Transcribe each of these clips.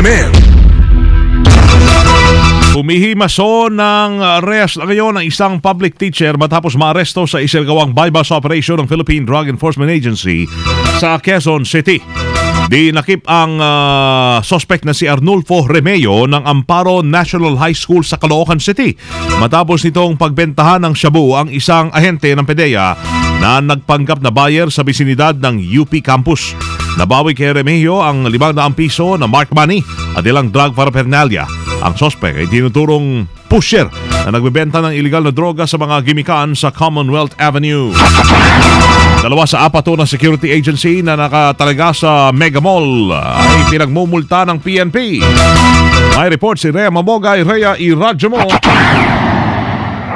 RMN. Humihimaso ng arrest ngayon ng isang public teacher matapos maaresto sa isinagawang bypass operation ng Philippine Drug Enforcement Agency sa Quezon City. Dinakip ang suspect na si Arnulfo Remeo ng Amparo National High School sa Caloocan City matapos nitong pagbentahan ng shabu ang isang ahente ng PDEA na nagpanggap na buyer sa bisinidad ng UP campus. Nabawi kay Remeo ang 500 piso na marked money at ilang drug paraphernalia. Ang suspect ay tinuturong pusher na nagbebenta ng iligal na droga sa mga gimikan sa Commonwealth Avenue. 2 sa 4 na security agency na nakatalaga sa Mega Mall ay pinagmumulta ng PNP. May report si Rhea Mamogay. Rhea, iradyo mo.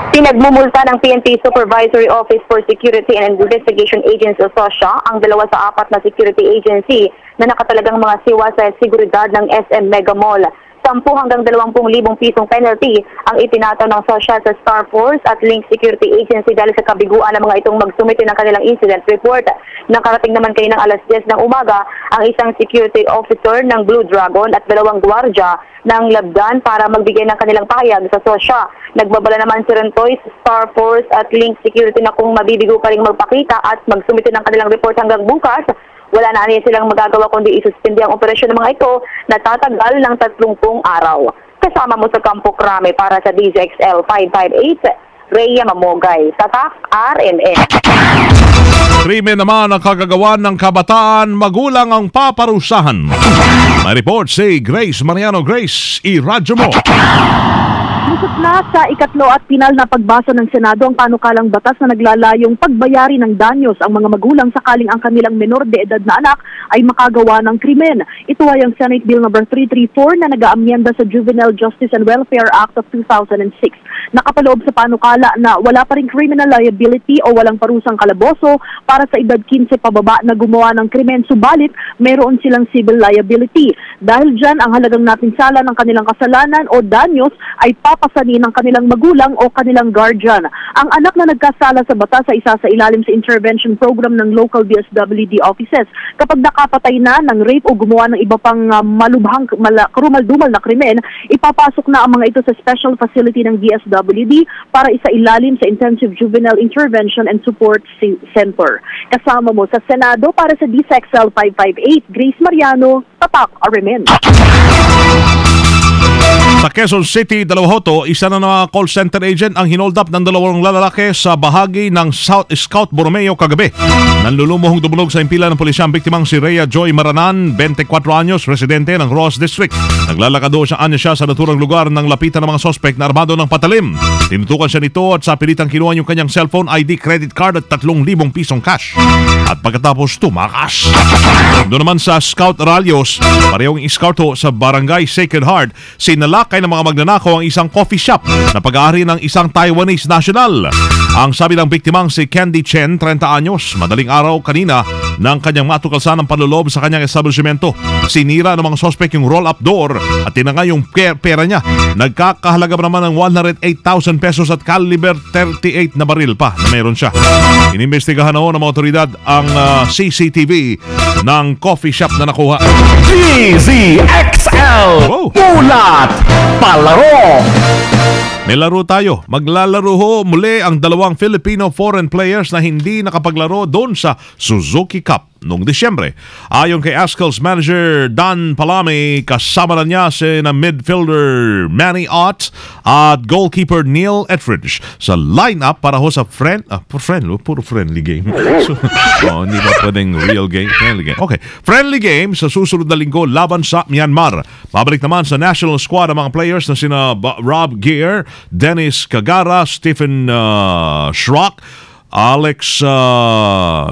Pinagmumulta ng PNP Supervisory Office for Security and Investigation Agency o SOSIA ang 2 sa 4 na security agency na nakatalagang mga siwa sa seguridad ng SM Mega Mall. 10 hanggang 20,000 pisong penalty ang itinataw ng SOSIA sa Star Force at Link Security Agency dahil sa kabiguan ng mga itong magsumite ng kanilang incident report. Nakarating naman kayo ng alas 10 ng umaga ang isang security officer ng Blue Dragon at 2 gwardya ng Labdan para magbigay ng kanilang pahayag sa SOSIA. Nagbabala naman si Rentoy sa Star Force at Link Security na kung mabibigo pa rin magpakita at magsumite ng kanilang report hanggang bukas, wala na niya silang magagawa kundi isuspindi ang operasyon ng mga ito na tatagal ng 30 araw. Kasama mo sa Campo Crame para sa DZXL 558, Rhea Mamogay, Tatak, RMN. Krimen naman ang kagagawan ng kabataan, magulang ang paparusahan. May report si Grace Mariano. Grace, iradyo mo. Lusot na sa ikatlo at pinal na pagbasa ng Senado ang panukalang batas na naglalayong pagbayari ng danyos ang mga magulang sakaling ang kanilang menor de edad na anak ay makagawa ng krimen. Ito ay ang Senate Bill No. 334 na nag-aamyenda sa Juvenile Justice and Welfare Act of 2006. Nakapaloob sa panukala na wala pa rin criminal liability o walang parusang kalaboso para sa edad 15 pababa na gumawa ng krimen, subalit meron silang civil liability. Dahil dyan, ang halagang napinsala ng kanilang kasalanan o danyos ay papasanin ng kanilang magulang o kanilang guardian. Ang anak na nagkasala sa batas ay isa sa ilalim sa intervention program ng local DSWD offices. Kapag nakapatay na ng rape o gumawa ng iba pang malubhang, karumal-dumal na krimen, ipapasok na ang mga ito sa special facility ng DSWD para isa ilalim sa Intensive Juvenile Intervention and Support Center. Kasama mo sa Senado para sa DZXL 558, Grace Mariano, Tatak, RMN. Sa Quezon City, Dalawahoto, isa na mga call center agent ang hinold up ng 2 lalaki sa bahagi ng South Scout Borromeo kagabi. Nanlulumuhong dumulog sa impila ng pulisya ang biktimang si Rhea Joy Maranan, 24 anyos, residente ng Ross District. Naglalakad doon siya sa naturang lugar ng lapitan ng mga sospek na armado ng patalim. Tinutukan siya nito at sa pilitang kinuha yung kanyang cellphone, ID, credit card at 3,000 pisong cash. At pagkatapos tumakas. Doon naman sa Scout Ralios, parehong scout sa Barangay Sacred Heart, sinalakay ng mga magnanakaw ang isang coffee shop na pag-aari ng isang Taiwanese national. Ang sabi ng biktimang si Candy Chen, 30 anyos, madaling araw kanina nang kanyang matukalsan ng panloob sa kanyang establishmento. Sinira ng mga sospek yung roll-up door at tinangay yung pera niya. Nagkakahalaga naman ng 108,000 pesos at caliber 38 na baril pa na meron siya. Inimbestigahan na ng mga otoridad ang CCTV ng coffee shop na nakuha. DZXL Mulat Palaro. May laro tayo. Maglalaro ho muli ang 2 Filipino foreign players na hindi nakapaglaro doon sa Suzuki Cup noong Disyembre. Ayon kay Ascal's manager Dan Palame, kasama na niya si na midfielder Manny Ott at goalkeeper Neil Etheridge sa lineup para ho sa puro friendly game. So, hindi ba pwedeng real game? Friendly game. Okay. Friendly game sa susunod na linggo laban sa Myanmar. Pabalik naman sa national squad ang mga players na sina Rob Gear, Dennis Kagara, Stephen Schrock, Alex,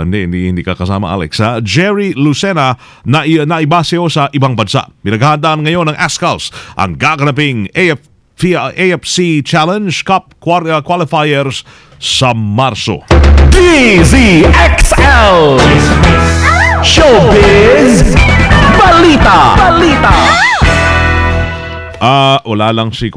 hindi ka kasama Alex, Jerry Lucena na ibaseo sa ibang bansa. Pinaghahandaan ngayon ng Ascals ang gaganaping AFC Challenge Cup qualifiers sa Marso. DZXL Showbiz Balita. Wala lang si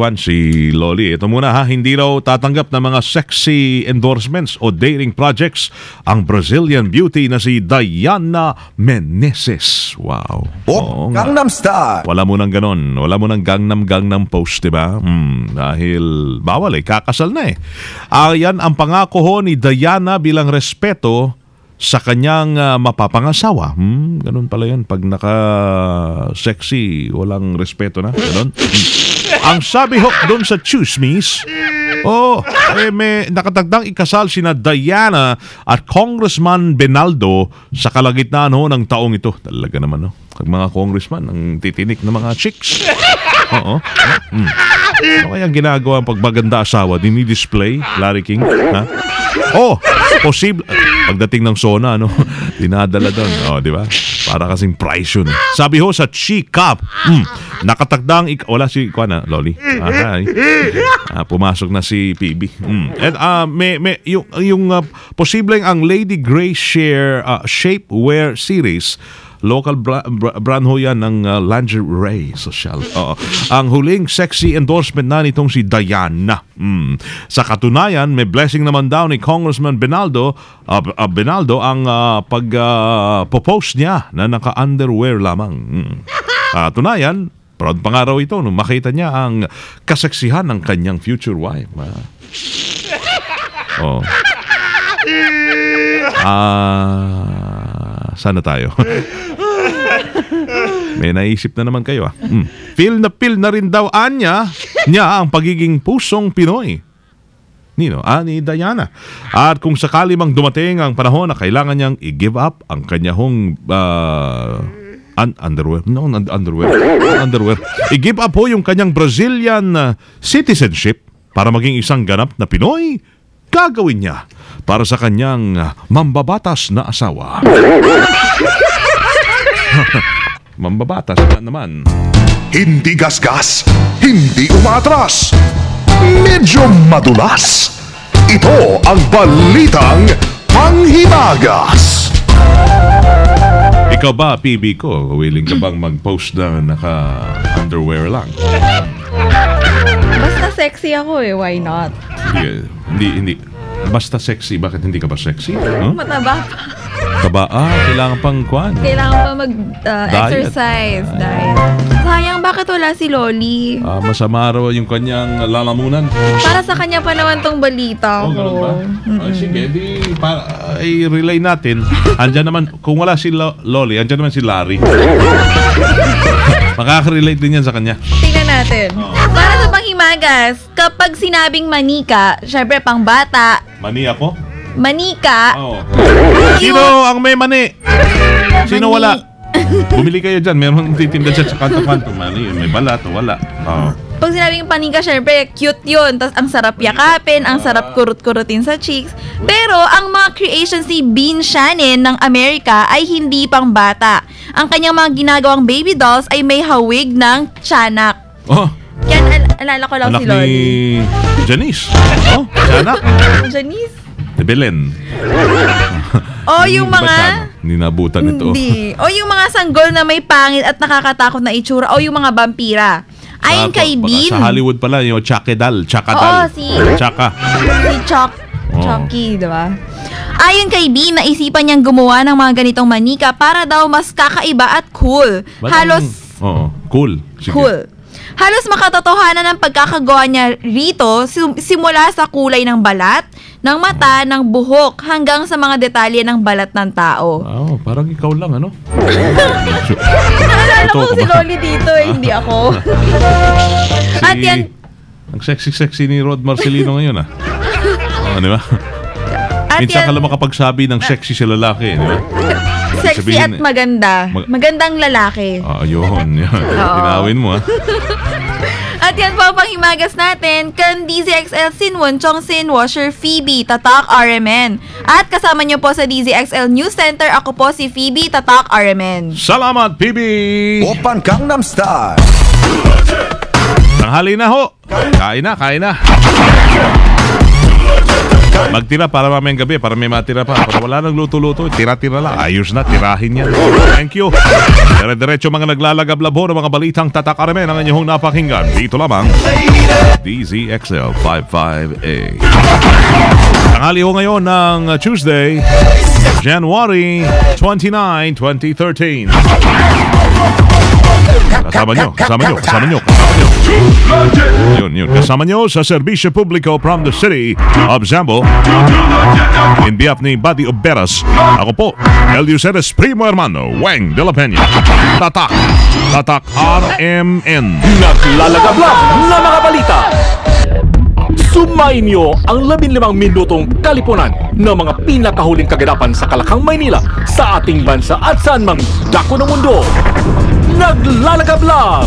Loli. Ito muna ha, hindi raw tatanggap ng mga sexy endorsements o dating projects ang Brazilian beauty na si Diana Meneses. Wow. Oo nga. Gangnam Style. Wala mo nang ganon. Wala mo nang gangnam post, diba? Dahil bawal kakasal na yan ang pangako ho ni Diana bilang respeto sa kanyang mapapangasawa. Ganun pala yan. Pag naka-sexy, walang respeto na. Ganun. Ang sabi ho doon sa Chismis, may nakatagdang ikasal sina Diana at Congressman Benaldo sa kalagitnaan ho ng taong ito. Talaga naman, Pag mga congressman, ang titinik ng mga chicks. Oo. Ano kaya ginagawa ang pagbaganda asawa? Dini-display? Larry King? Ha? Posible. Pagdating ng SONA, dinadala doon. Di ba? Para kasing price yun. Sabi ho sa Chicap, nakatagdang wala si Loli. Pumasok na si PB. And yung posibleng ang Lady Grey Shapewear series, local brand ho yan ng lingerie social. Ang huling sexy endorsement na nitong si Diana. Sa katunayan, may blessing naman daw ni Congressman Benaldo ang pag-post niya na naka-underwear lamang. Katunayan, proud pa nga raw ito nung makita niya ang kaseksihan ng kanyang future wife. Sana tayo. May naisip na naman kayo. Feel na rin daw niya ang pagiging pusong Pinoy. Ni Diana. At kung sakali mang dumating ang panahon na kailangan niyang i-give up ang kanyang underwear. I-give up po yung kanyang Brazilian citizenship para maging isang ganap na Pinoy, gagawin niya para sa kanyang mambabatas na asawa. Mambabatas na naman. Hindi gasgas, hindi umatras, medyo madulas. Ito ang balitang panghimagas. Ikaw ba, PB ko, willing ka bang mag-post na naka-underwear lang? Basta sexy ako why not? Hindi. Basta sexy, bakit hindi ka ba sexy? Mataba pa. Kailangan pang Kailangan pa mag-exercise, diet. Sayang, bakit wala si Loli? Masama raw yung kanyang lalamunan. Para sa kanya pa naman tong balita ko. Ganun ba? Sige, i-relay natin. Andyan naman, kung wala si Loli, andyan naman si Larry. Makaka-relate din yan sa kanya. Tingnan natin. Para sa panghimagas, kapag sinabing manika, syempre pang bata. Mani ako? Manika. Sino ang may mani? Sino wala? Bumili kayo dyan. Meron titinda dyan sa kanto-kanto. Mani, may balat o wala. Pag sinabing panika, syempre, cute yun. Tapos ang sarap yakapin, ang sarap kurut-kurutin sa cheeks. Pero ang mga creations ni Bean Shannon ng Amerika ay hindi pang bata. Ang kanyang mga ginagawang baby dolls ay may hawig ng tiyanak. Yan, alala ko lang anak si Loli. Ni Janice. Tiyanak. Janice? De Belen. Yung mga... Hindi nabutan ito. Hindi. Yung mga sanggol na may pangit at nakakatakot na itsura. Yung mga vampira. Ayon kay Bean. Sa Hollywood pala, yung Chakadal. Si Chucky, diba? Ayon kay Bean, naisipan niyang gumawa ng mga ganitong manika para daw mas kakaiba at cool. Cool. Sige. Cool. Halos makatotohanan ang pagkakagawa niya rito simula sa kulay ng balat, ng mata, ng buhok, hanggang sa mga detalye ng balat ng tao. Parang ikaw lang, Naalala ko si Loli dito, hindi ako. At yan... Ang sexy-sexy ni Rod Marcelino ngayon, di ba? Minsan ka lang makapagsabi ng sexy sa lalaki, di ba? Sexy at maganda. Magandang lalaki. Yun. Tinawin mo, At yan po ang panghimagas natin kan DZXL Sinwon Chong Sin Washer Phoebe Tatak RMN. At kasama niyo po sa DZXL News Center, ako po si Phoebe Tatak RMN. Salamat, PB! Open Gangnam Style. Tanghali na ho. Kain na. Magtira para mamayang gabi, para may matira pa. Para wala nang luto-luto, tira-tira lang. Ayos na, tirahin yan. Thank you. Dire-diretso mga naglalagablabo ng mga balitang tatak aramen ang inyong napakinggan. Dito lamang, DZXL 55A. Tanghali ho ngayon ng Tuesday, January 29, 2013. Kasama nyo. Yun. Kasama nyo sa serbisyo publiko from the city of Zambo. In behalf ni Buddy Oberas, ako po, Eleuceres Primo Hermano, Weng de la Peña. Tatak RMN. Naglalagablab na mga balita. Sumayin niyo ang 15 minutong kalipunan ng mga pinakahuling kaganapan sa Kalakang Maynila, sa ating bansa at saan mang dako ng mundo. Naglalagablab!